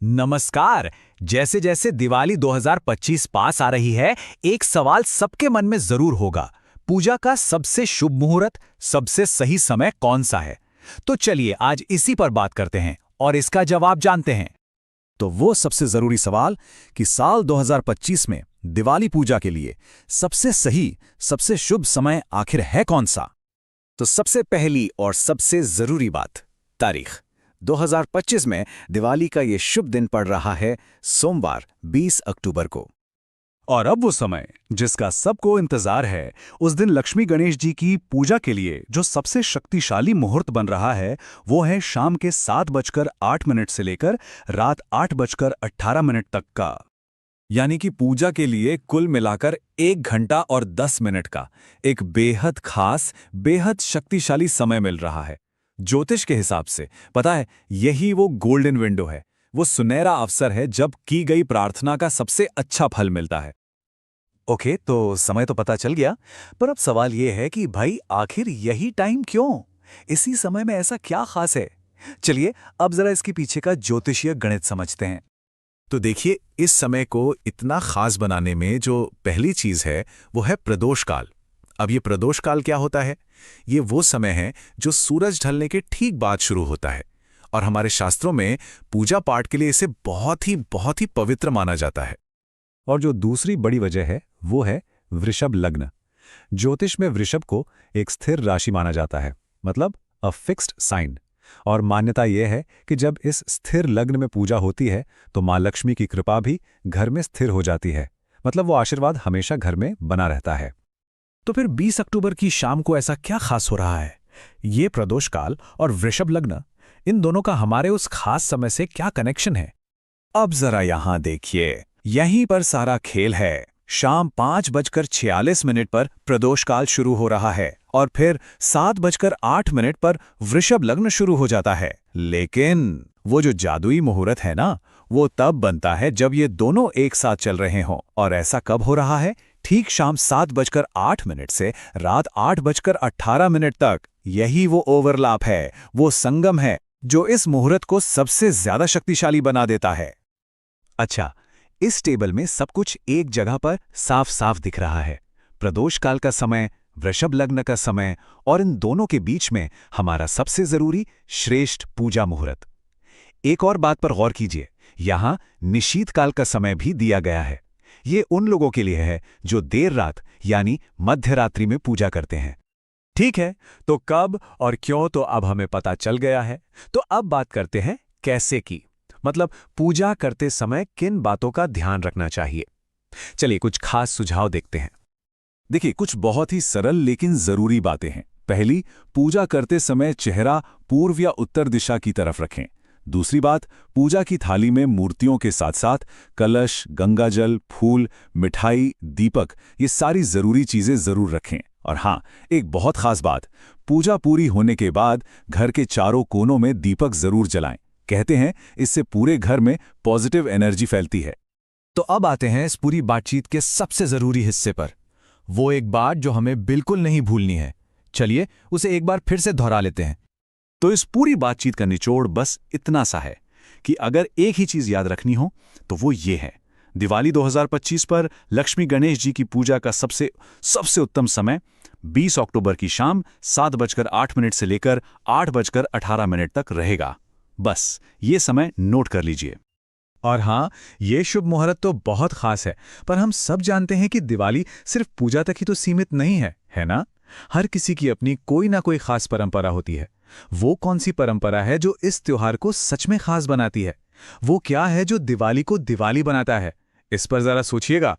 नमस्कार। जैसे जैसे दिवाली 2025 पास आ रही है, एक सवाल सबके मन में जरूर होगा। पूजा का सबसे शुभ मुहूर्त, सबसे सही समय कौन सा है? तो चलिए आज इसी पर बात करते हैं और इसका जवाब जानते हैं। तो वो सबसे जरूरी सवाल कि साल 2025 में दिवाली पूजा के लिए सबसे सही, सबसे शुभ समय आखिर है कौन सा? तो सबसे पहली और सबसे जरूरी बात, तारीख। 2025 में दिवाली का ये शुभ दिन पड़ रहा है सोमवार 20 अक्टूबर को। और अब वो समय जिसका सबको इंतजार है, उस दिन लक्ष्मी गणेश जी की पूजा के लिए जो सबसे शक्तिशाली मुहूर्त बन रहा है, वो है शाम के 7:08 से लेकर रात 8:18 तक का। यानी कि पूजा के लिए कुल मिलाकर 1 घंटा और 10 मिनट का एक बेहद खास, बेहद शक्तिशाली समय मिल रहा है। ज्योतिष के हिसाब से पता है, यही वो गोल्डन विंडो है, वो सुनहरा अवसर है जब की गई प्रार्थना का सबसे अच्छा फल मिलता है। ओके, तो समय तो पता चल गया, पर अब सवाल ये है कि भाई आखिर यही टाइम क्यों? इसी समय में ऐसा क्या खास है? चलिए अब जरा इसके पीछे का ज्योतिषीय गणित समझते हैं। तो देखिए, इस समय को इतना खास बनाने में जो पहली चीज है वो है प्रदोष काल। अब ये प्रदोष काल क्या होता है? ये वो समय है जो सूरज ढलने के ठीक बाद शुरू होता है, और हमारे शास्त्रों में पूजा पाठ के लिए इसे बहुत ही पवित्र माना जाता है। और जो दूसरी बड़ी वजह है वो है वृषभ लग्न। ज्योतिष में वृषभ को एक स्थिर राशि माना जाता है, मतलब अ फिक्स्ड साइन। और मान्यता यह है कि जब इस स्थिर लग्न में पूजा होती है तो माँ लक्ष्मी की कृपा भी घर में स्थिर हो जाती है, मतलब वो आशीर्वाद हमेशा घर में बना रहता है। तो फिर 20 अक्टूबर की शाम को ऐसा क्या खास हो रहा है? ये प्रदोष काल और वृषभ लग्न, इन दोनों का हमारे उस खास समय से क्या कनेक्शन है? अब जरा यहां देखिए, यहीं पर सारा खेल है। शाम 5:46 पर प्रदोष काल शुरू हो रहा है और फिर 7:08 पर वृषभ लग्न शुरू हो जाता है। लेकिन वो जो जादुई मुहूर्त है ना, वो तब बनता है जब ये दोनों एक साथ चल रहे हों। और ऐसा कब हो रहा है? ठीक शाम 7:08 से रात 8:18 तक। यही वो ओवरलैप है, वो संगम है जो इस मुहूर्त को सबसे ज्यादा शक्तिशाली बना देता है। अच्छा, इस टेबल में सब कुछ एक जगह पर साफ साफ दिख रहा है। प्रदोष काल का समय, वृषभ लग्न का समय, और इन दोनों के बीच में हमारा सबसे जरूरी श्रेष्ठ पूजा मुहूर्त। एक और बात पर गौर कीजिए, यहां निशीत काल का समय भी दिया गया है। ये उन लोगों के लिए है जो देर रात यानी मध्य रात्रि में पूजा करते हैं। ठीक है, तो कब और क्यों तो अब हमें पता चल गया है। तो अब बात करते हैं कैसे की, मतलब पूजा करते समय किन बातों का ध्यान रखना चाहिए। चलिए कुछ खास सुझाव देखते हैं। देखिए, कुछ बहुत ही सरल लेकिन जरूरी बातें हैं। पहली, पूजा करते समय चेहरा पूर्व या उत्तर दिशा की तरफ रखें। दूसरी बात, पूजा की थाली में मूर्तियों के साथ साथ कलश, गंगाजल, फूल, मिठाई, दीपक, ये सारी जरूरी चीजें जरूर रखें। और हाँ, एक बहुत खास बात, पूजा पूरी होने के बाद घर के चारों कोनों में दीपक जरूर जलाएं। कहते हैं इससे पूरे घर में पॉजिटिव एनर्जी फैलती है। तो अब आते हैं इस पूरी बातचीत के सबसे जरूरी हिस्से पर, वो एक बात जो हमें बिल्कुल नहीं भूलनी है। चलिए उसे एक बार फिर से दोहरा लेते हैं। तो इस पूरी बातचीत का निचोड़ बस इतना सा है कि अगर एक ही चीज याद रखनी हो तो वो ये है, दिवाली 2025 पर लक्ष्मी गणेश जी की पूजा का सबसे उत्तम समय 20 अक्टूबर की शाम 7:08 से लेकर 8:18 तक रहेगा। बस ये समय नोट कर लीजिए। और हाँ, ये शुभ मुहूर्त तो बहुत खास है, पर हम सब जानते हैं कि दिवाली सिर्फ पूजा तक ही तो सीमित नहीं है, है ना? हर किसी की अपनी कोई ना कोई खास परंपरा होती है। वो कौन सी परंपरा है जो इस त्योहार को सच में खास बनाती है? वो क्या है जो दिवाली को दिवाली बनाता है? इस पर जरा सोचिएगा।